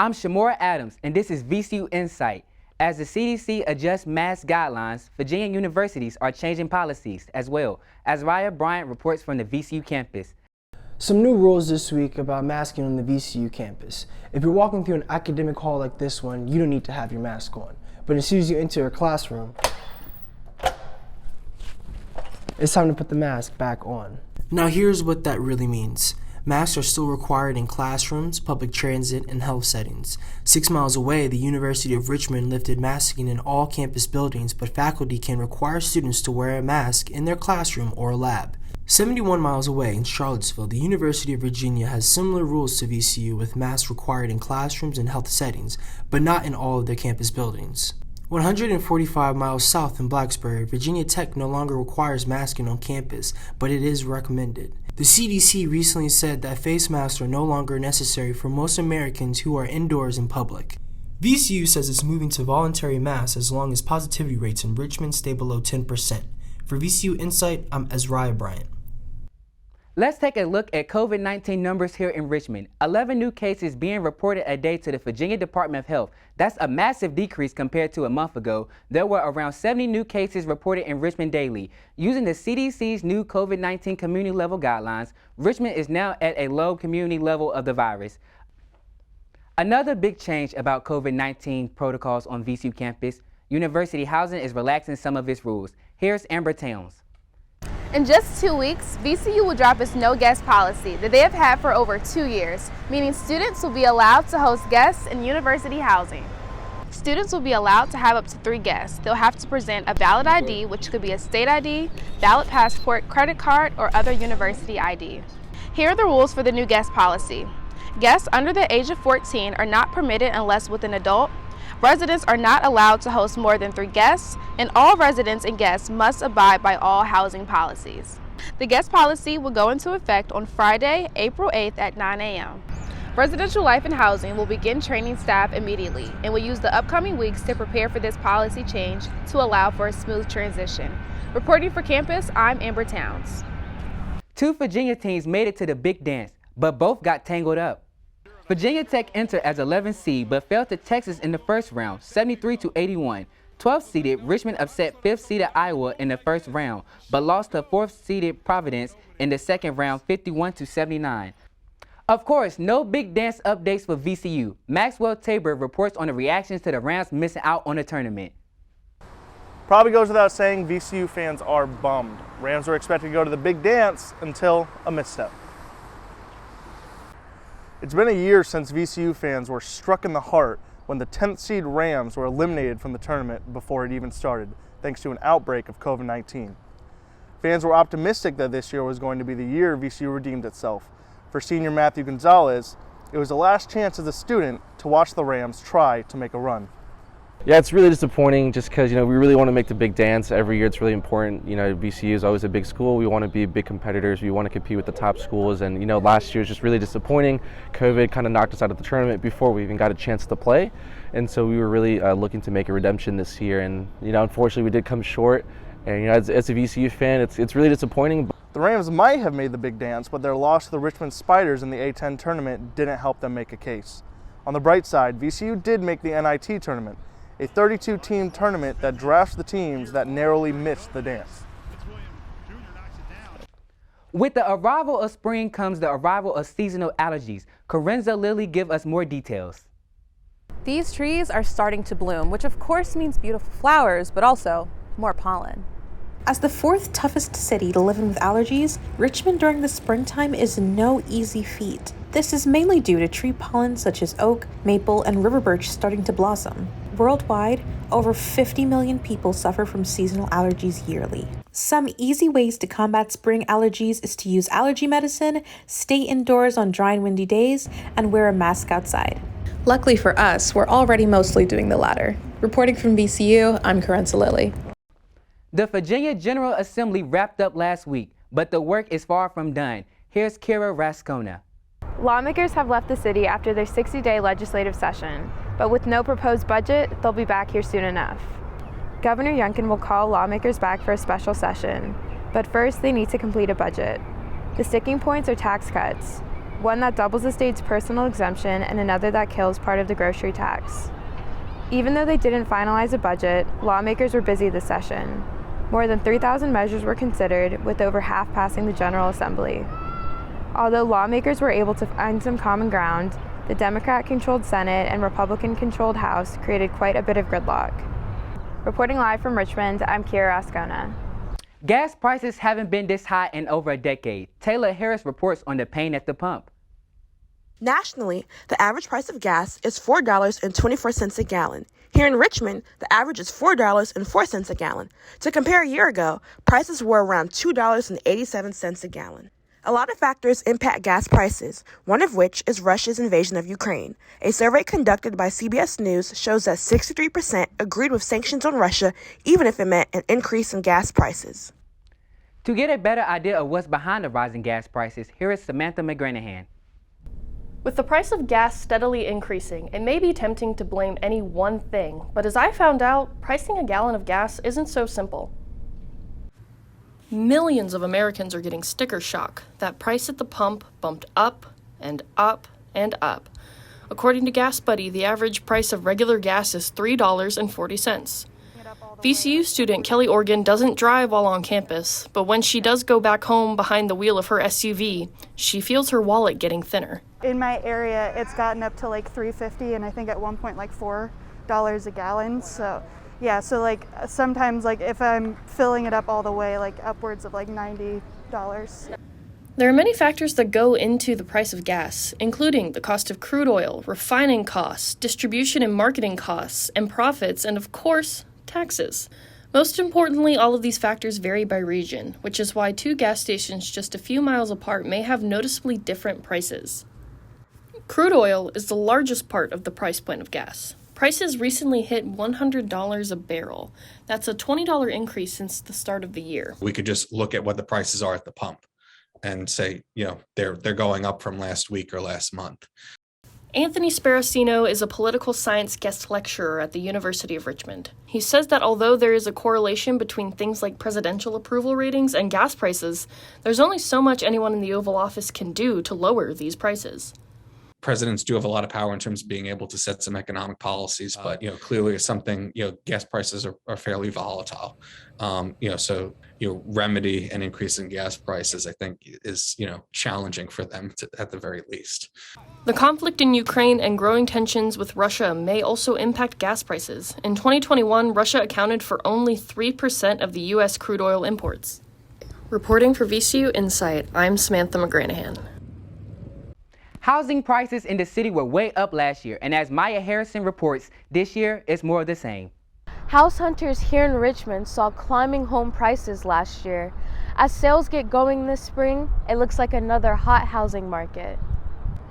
I'm Shamora Adams, and this is VCU InSight. As the CDC adjusts mask guidelines, Virginia universities are changing policies as well. Azariah Bryant reports from the VCU campus. Some new rules this week about masking on the VCU campus. If you're walking through an academic hall like this one, you don't need to have your mask on. But as soon as you enter a classroom, it's time to put the mask back on. Now here's what that really means. Masks are still required in classrooms, public transit, and health settings. 6 miles away, the University of Richmond lifted masking in all campus buildings, but faculty can require students to wear a mask in their classroom or lab. 71 miles away in Charlottesville, the University of Virginia has similar rules to VCU with masks required in classrooms and health settings, but not in all of their campus buildings. 145 miles south in Blacksburg, Virginia Tech no longer requires masking on campus, but it is recommended. The CDC recently said that face masks are no longer necessary for most Americans who are indoors in public. VCU says it's moving to voluntary masks as long as positivity rates in Richmond stay below 10%. For VCU InSight, I'm Azariah Bryant. Let's take a look at COVID-19 numbers here in Richmond. 11 new cases being reported a day to the Virginia Department of Health. That's a massive decrease compared to a month ago. There were around 70 new cases reported in Richmond daily. Using the CDC's new COVID-19 community level guidelines, Richmond is now at a low community level of the virus. Another big change about COVID-19 protocols on VCU campus, university housing is relaxing some of its rules. Here's Amber Towns. In just 2 weeks, VCU will drop its no guest policy that they have had for over 2 years, meaning students will be allowed to host guests in university housing. Students will be allowed to have up to 3 guests. They'll have to present a valid ID, which could be a state ID, valid passport, credit card, or other university ID. Here are the rules for the new guest policy. Guests under the age of 14 are not permitted unless with an adult. Residents are not allowed to host more than 3 guests, and all residents and guests must abide by all housing policies. The guest policy will go into effect on Friday, April 8th at 9 a.m. Residential Life and Housing will begin training staff immediately and will use the upcoming weeks to prepare for this policy change to allow for a smooth transition. Reporting for campus, I'm Amber Towns. 2 Virginia teams made it to the big dance, but both got tangled up. Virginia Tech entered as 11th seed but fell to Texas in the first round, 73-81. 12th seeded Richmond upset 5th seeded Iowa in the first round, but lost to 4th seeded Providence in the second round, 51-79. Of course, no big dance updates for VCU. Maxwell Tabor reports on the reactions to the Rams missing out on the tournament. Probably goes without saying, VCU fans are bummed. Rams were expected to go to the big dance until a misstep. It's been a year since VCU fans were struck in the heart when the 10th seed Rams were eliminated from the tournament before it even started, thanks to an outbreak of COVID-19. Fans were optimistic that this year was going to be the year VCU redeemed itself. For senior Matthew Gonzalez, it was the last chance as a student to watch the Rams try to make a run. Yeah, it's really disappointing just because, we really want to make the big dance every year. It's really important. VCU is always a big school. We want to be big competitors. We want to compete with the top schools. And, last year was just really disappointing. COVID kind of knocked us out of the tournament before we even got a chance to play. And so we were really looking to make a redemption this year. And, unfortunately, we did come short. And, as a VCU fan, it's really disappointing. The Rams might have made the big dance, but their loss to the Richmond Spiders in the A-10 tournament didn't help them make a case. On the bright side, VCU did make the NIT tournament, a 32-team tournament that drafts the teams that narrowly missed the dance. With the arrival of spring comes the arrival of seasonal allergies. Corinza Lilly give us more details. These trees are starting to bloom, which of course means beautiful flowers, but also more pollen. As the 4th toughest city to live in with allergies, Richmond during the springtime is no easy feat. This is mainly due to tree pollen such as oak, maple, and river birch starting to blossom. Worldwide, over 50 million people suffer from seasonal allergies yearly. Some easy ways to combat spring allergies is to use allergy medicine, stay indoors on dry and windy days, and wear a mask outside. Luckily for us, we're already mostly doing the latter. Reporting from VCU, I'm Corinza Lilly. The Virginia General Assembly wrapped up last week, but the work is far from done. Here's Kira Rascona. Lawmakers have left the city after their 60-day legislative session, but with no proposed budget, they'll be back here soon enough. Governor Youngkin will call lawmakers back for a special session, but first they need to complete a budget. The sticking points are tax cuts. one that doubles the state's personal exemption and another that kills part of the grocery tax. Even though they didn't finalize a budget, lawmakers were busy this session. More than 3,000 measures were considered, with over half passing the General Assembly. Although lawmakers were able to find some common ground, the Democrat-controlled Senate and Republican-controlled House created quite a bit of gridlock. Reporting live from Richmond, I'm Kira Ascona. Gas prices haven't been this high in over a decade. Taylor Harris reports on the pain at the pump. Nationally, the average price of gas is $4.24 a gallon. Here in Richmond, the average is $4.04 a gallon. To compare a year ago, prices were around $2.87 a gallon. A lot of factors impact gas prices, one of which is Russia's invasion of Ukraine. A survey conducted by CBS News shows that 63% agreed with sanctions on Russia, even if it meant an increase in gas prices. To get a better idea of what's behind the rising gas prices, here is Samantha McGranahan. With the price of gas steadily increasing, it may be tempting to blame any one thing, but as I found out, pricing a gallon of gas isn't so simple. Millions of Americans are getting sticker shock. That price at the pump bumped up and up and up. According to Gas Buddy, the average price of regular gas is $3.40. VCU student Kelly Organ doesn't drive while on campus, but when she does go back home behind the wheel of her SUV, she feels her wallet getting thinner. In my area, it's gotten up to like $3.50 and I think at one point like $4 a gallon. So yeah, so like sometimes like if I'm filling it up all the way, like upwards of like $90. There are many factors that go into the price of gas, including the cost of crude oil, refining costs, distribution and marketing costs, and profits, and of course, taxes. Most importantly, all of these factors vary by region, which is why two gas stations just a few miles apart may have noticeably different prices. Crude oil is the largest part of the price point of gas. Prices recently hit $100 a barrel. That's a $20 increase since the start of the year. We could just look at what the prices are at the pump and say, they're going up from last week or last month. Anthony Sparacino is a political science guest lecturer at the University of Richmond. He says that although there is a correlation between things like presidential approval ratings and gas prices, there's only so much anyone in the Oval Office can do to lower these prices. Presidents do have a lot of power in terms of being able to set some economic policies, but clearly it's something, gas prices are fairly volatile. So remedy an increase in gas prices, I think, is challenging for them at the very least. The conflict in Ukraine and growing tensions with Russia may also impact gas prices. In 2021, Russia accounted for only 3% of the U.S. crude oil imports. Reporting for VCU InSight, I'm Samantha McGranahan. Housing prices in the city were way up last year, and as Maya Harrison reports, this year it's more of the same. House hunters here in Richmond saw climbing home prices last year. As sales get going this spring, it looks like another hot housing market.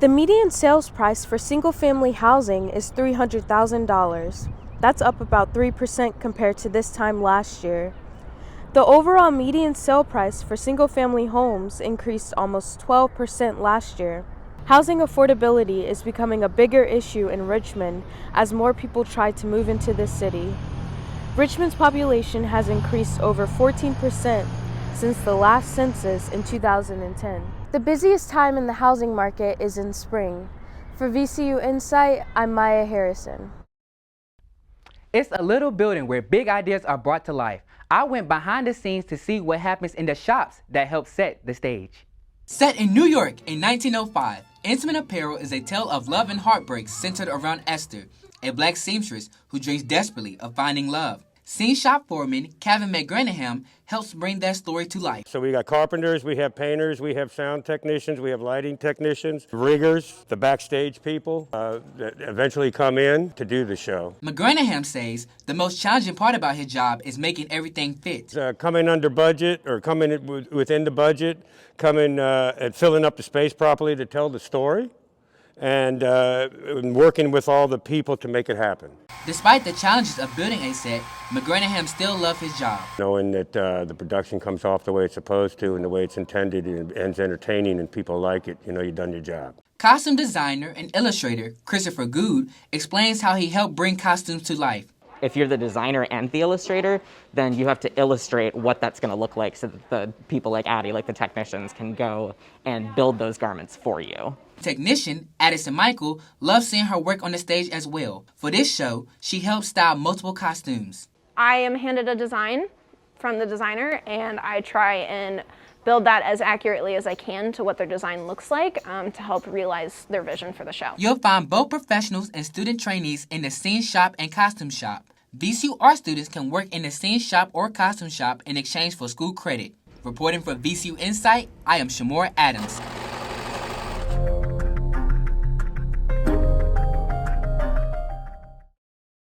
The median sales price for single-family housing is $300,000. That's up about 3% compared to this time last year. The overall median sale price for single-family homes increased almost 12% last year. Housing affordability is becoming a bigger issue in Richmond as more people try to move into this city. Richmond's population has increased over 14% since the last census in 2010. The busiest time in the housing market is in spring. For VCU InSight, I'm Maya Harrison. It's a little building where big ideas are brought to life. I went behind the scenes to see what happens in the shops that help set the stage. Set in New York in 1905, Intimate Apparel is a tale of love and heartbreak centered around Esther, a black seamstress who dreams desperately of finding love. Scene shop foreman Kevin McGranahan helps bring that story to life. So we got carpenters, we have painters, we have sound technicians, we have lighting technicians, riggers, the backstage people that eventually come in to do the show. McGranahan says the most challenging part about his job is making everything fit. Coming under budget or coming within the budget, coming and filling up the space properly to tell the story, and working with all the people to make it happen. Despite the challenges of building a set, McGranahan still loves his job. Knowing that the production comes off the way it's supposed to and the way it's intended and ends entertaining and people like it, you've done your job. Costume designer and illustrator Christopher Good explains how he helped bring costumes to life. If you're the designer and the illustrator, then you have to illustrate what that's going to look like so that the people like Addie, like the technicians, can go and build those garments for you. Technician Addison Michael loves seeing her work on the stage as well. For this show, she helped style multiple costumes. I am handed a design from the designer, and I try and build that as accurately as I can to what their design looks like to help realize their vision for the show. You'll find both professionals and student trainees in the scene shop and costume shop. VCU art students can work in the scene shop or costume shop in exchange for school credit. Reporting for VCU InSight, I am Shamora Adams.